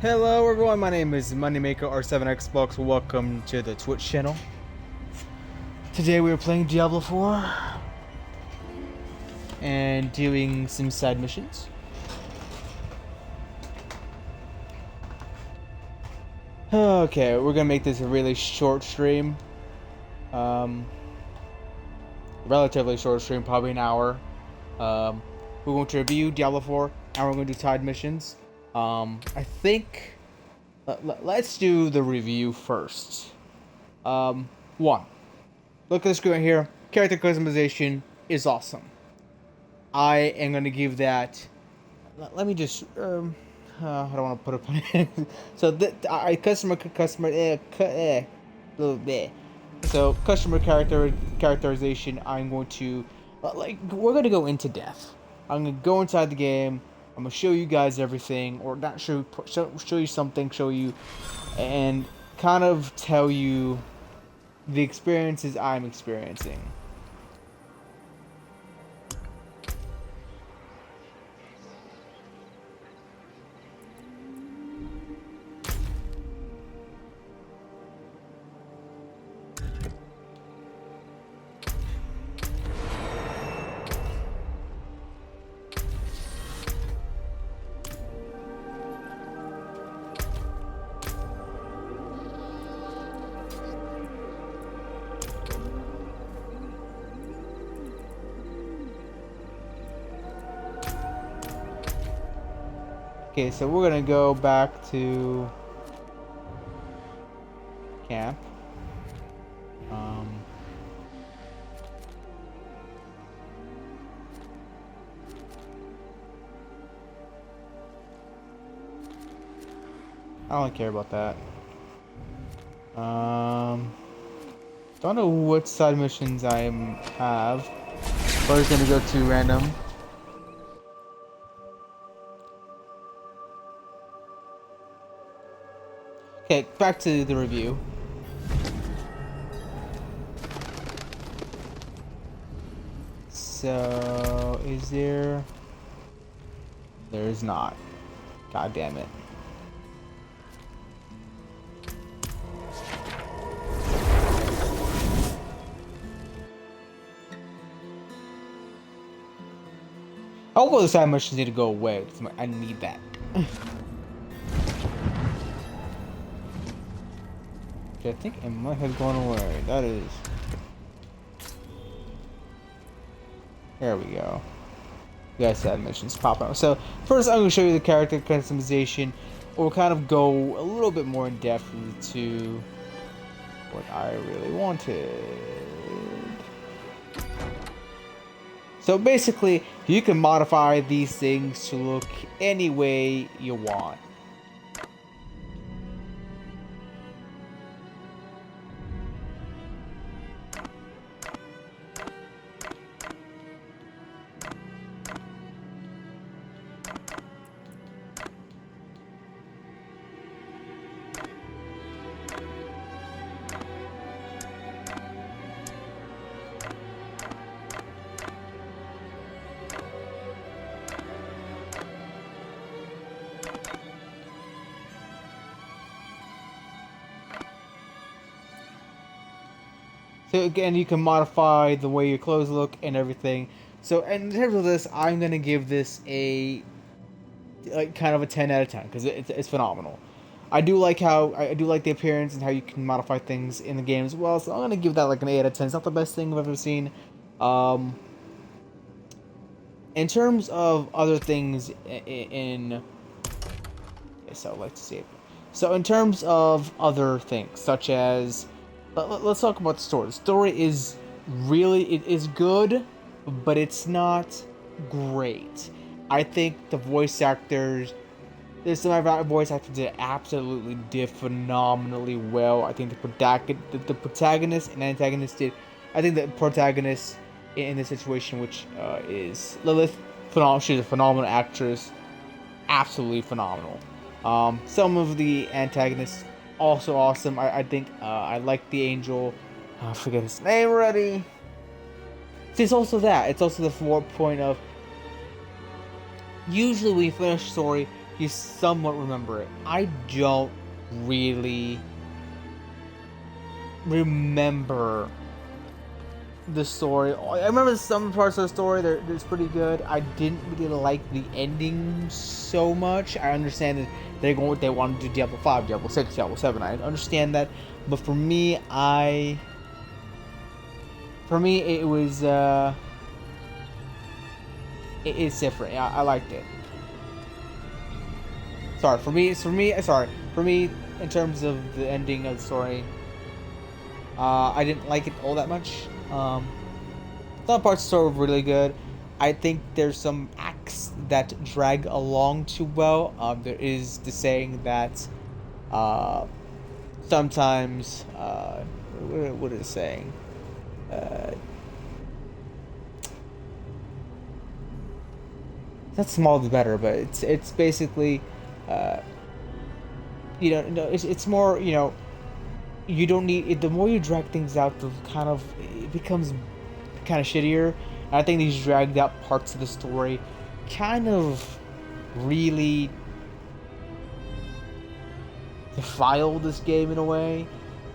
Hello everyone, my name is Moneymaker R7Xbox. Welcome to the Twitch channel. Today we are playing Diablo 4 and doing some side missions. Okay, we're gonna make this a really short stream. Relatively short stream, probably an hour. We're going to review Diablo 4 and we're going to do side missions. I think let's do the review first. One, look at the screen right here. Character customization is awesome. I am gonna give that. Let me just. I don't want to put a pun. So customer little bit. So customer characterization. I'm going to we're gonna go into depth. I'm gonna go inside the game. I'm gonna show you guys everything, or not show you something, show you, and kind of tell you the experiences I'm experiencing. Okay, so we're gonna go back to camp. I don't care about that. Don't know what side missions I have. We're just gonna go to random. Okay, back to the review. So, is there? There is not. God damn it. All the side missions need to go away. I need that. I think it might have gone away. That is. There we go. You guys had missions pop out. So first, I'm going to show you the character customization. We'll kind of go a little bit more in depth into what I really wanted. So basically, you can modify these things to look any way you want. So again, you can modify the way your clothes look and everything. So in terms of this, I'm gonna give this a kind of a 10 out of 10 because it's phenomenal. I do like the appearance and how you can modify things in the game as well. So I'm gonna give that like an 8 out of 10. It's not the best thing I've ever seen. In terms of other things so I'd like to see it. So in terms of other things, such as let's talk about the story. The story is good, but it's not great. I think the voice actors, some of our voice actors did phenomenally well. I think the protagonist and antagonist did. I think the protagonist in this situation, which is Lilith, phenomenal. She's a phenomenal actress, absolutely phenomenal. Some of the antagonists also awesome. I think I like the angel. I forget his name already. It's also that. It's also the point of usually when you finish a story, you somewhat remember it. I don't really remember the story. I remember some parts of the story that's pretty good. I didn't really like the ending so much. I understand that they're going what they want to do. Diablo 5, Diablo 6, Diablo 7. I understand that, but for me, it was it's different. I liked it. For me, in terms of the ending of the story, I didn't like it all that much. Some parts of the story were really good. I think there's some acts that drag along too well. There is the saying that sometimes what is it saying? Not small the better, but it's basically it's more, you don't need it. The more you drag things out, the kind of it becomes kind of shittier. And I think these dragged out parts of the story kind of really defile this game in a way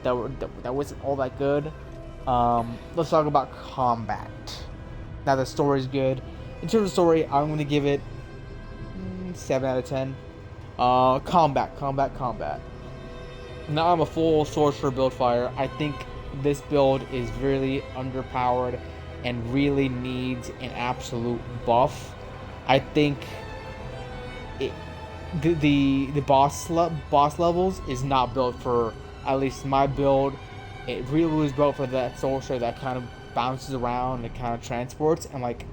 that wasn't all that good. Let's talk about combat. Now the story's good. In terms of story, I'm gonna give it 7 out of 10. Combat. Now I'm a full sorcerer build fire. I think this build is really underpowered and really needs an absolute buff. I think the boss levels is not built for, at least my build. It really was built for that sorcerer that kind of bounces around and kind of transports, and like,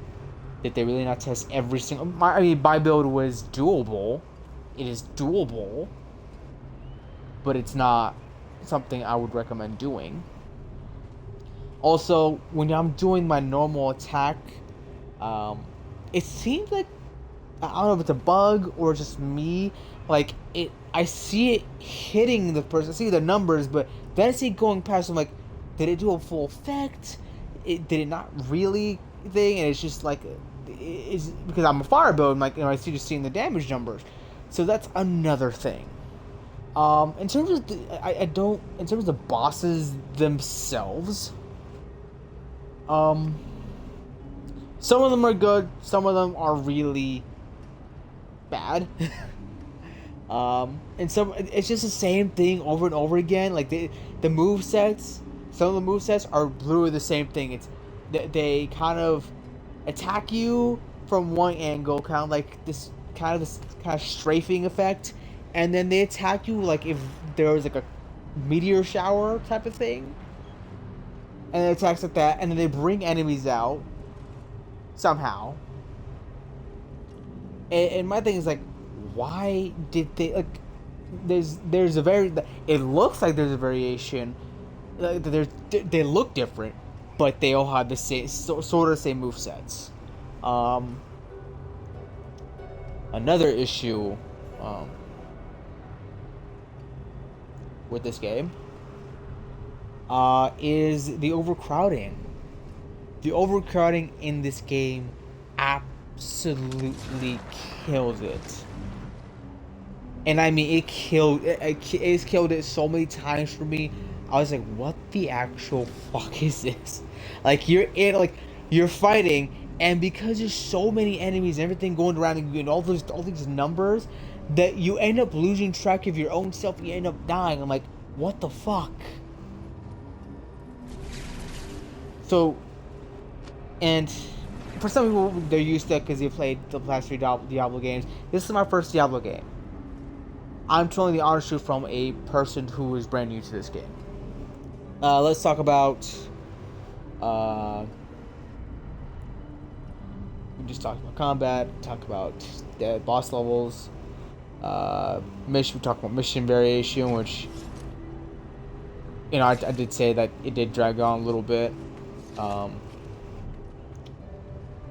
did they really not test every single? My build was doable. It is doable, but it's not something I would recommend doing. Also, when I'm doing my normal attack, it seems like, I don't know if it's a bug or just me, like I see it hitting the person. I see the numbers, but then I see it going past. I'm like, did it do a full effect? Did it not really thing? And it's just like, it's because I'm a fire build. I'm like, I see just seeing the damage numbers. So that's another thing. In terms of in terms of the bosses themselves, some of them are good, some of them are really bad. And some, it's just the same thing over and over again. Like the move sets, some of the move sets are literally the same thing. It's they kind of attack you from one angle, kind of like this kind of strafing effect, and then they attack you like if there was like a meteor shower type of thing, and it attacks like that, and then they bring enemies out somehow. And my thing is like, why did they, like, there's a very, it looks like there's a variation, like they look different, but they all have the same sort of same movesets. Another issue with this game is the overcrowding. The overcrowding in this game absolutely kills it. And I mean, it's killed it so many times for me. I was like, what the actual fuck is this? Like, you're fighting, and because there's so many enemies and everything going around and all these numbers, that you end up losing track of your own self. You end up dying. I'm like, what the fuck? So, and for some people, they're used to it because they played the last 3 Diablo games. This is my first Diablo game. I'm telling the honest truth from a person who is brand new to this game. Let's talk about. We just talked about combat. Talk about the boss levels. Mission. We talked about mission variation, which, I did say that it did drag on a little bit.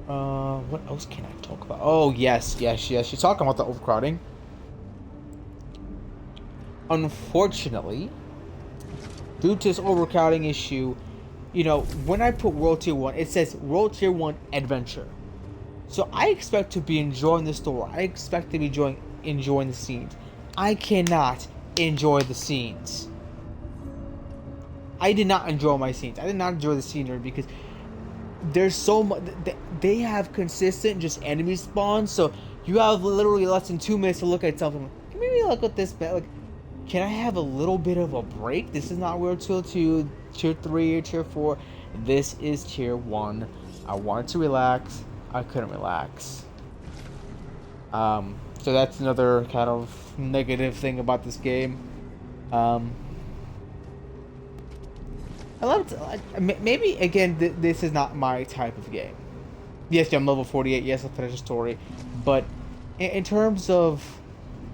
What else can I talk about? Oh yes. You're talking about the overcrowding. Unfortunately, due to this overcrowding issue, when I put World Tier 1, it says World Tier 1 Adventure. So I expect to be enjoying the story. I expect to be enjoying the scenes. I cannot enjoy the scenes. I did not enjoy my scenes. I did not enjoy the scenery because there's so much. They have consistent just enemy spawns, so you have literally less than 2 minutes to look at something. Can maybe look at this bit. Like, can I have a little bit of a break? This is not World Tier 2, Tier 3, or Tier 4. This is Tier 1. I wanted to relax. I couldn't relax. So that's another kind of negative thing about this game. I love it. Maybe again, this is not my type of game. Yes, I'm level 48. Yes, I'll finish the story, but in terms of,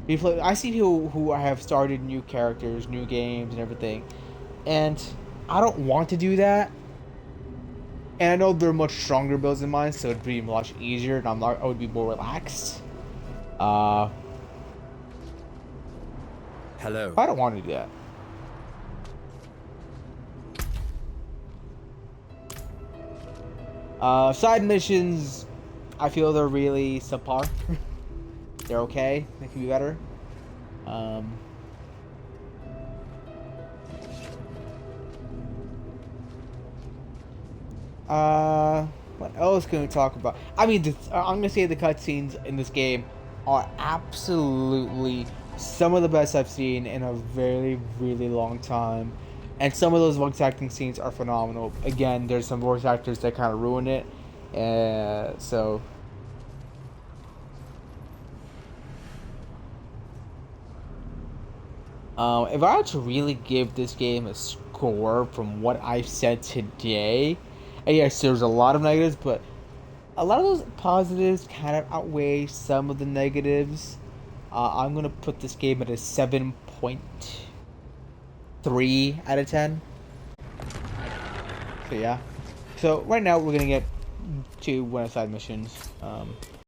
I see people who have started new characters, new games, and everything, and I don't want to do that. And I know there are much stronger builds than mine, so it'd be much easier, and I would be more relaxed. Hello. I don't want to do that. Side missions, I feel they're really subpar. They're okay. They can be better. What else can we talk about? I mean, I'm gonna say the cutscenes in this game are absolutely some of the best I've seen in a very, really long time. And some of those voice acting scenes are phenomenal. Again, there's some voice actors that kind of ruin it. So... if I had to really give this game a score from what I've said today... And yes, there's a lot of negatives, but a lot of those positives kind of outweigh some of the negatives. I'm going to put this game at a 7.3 out of 10. So yeah. So right now we're going to get to one of the side missions.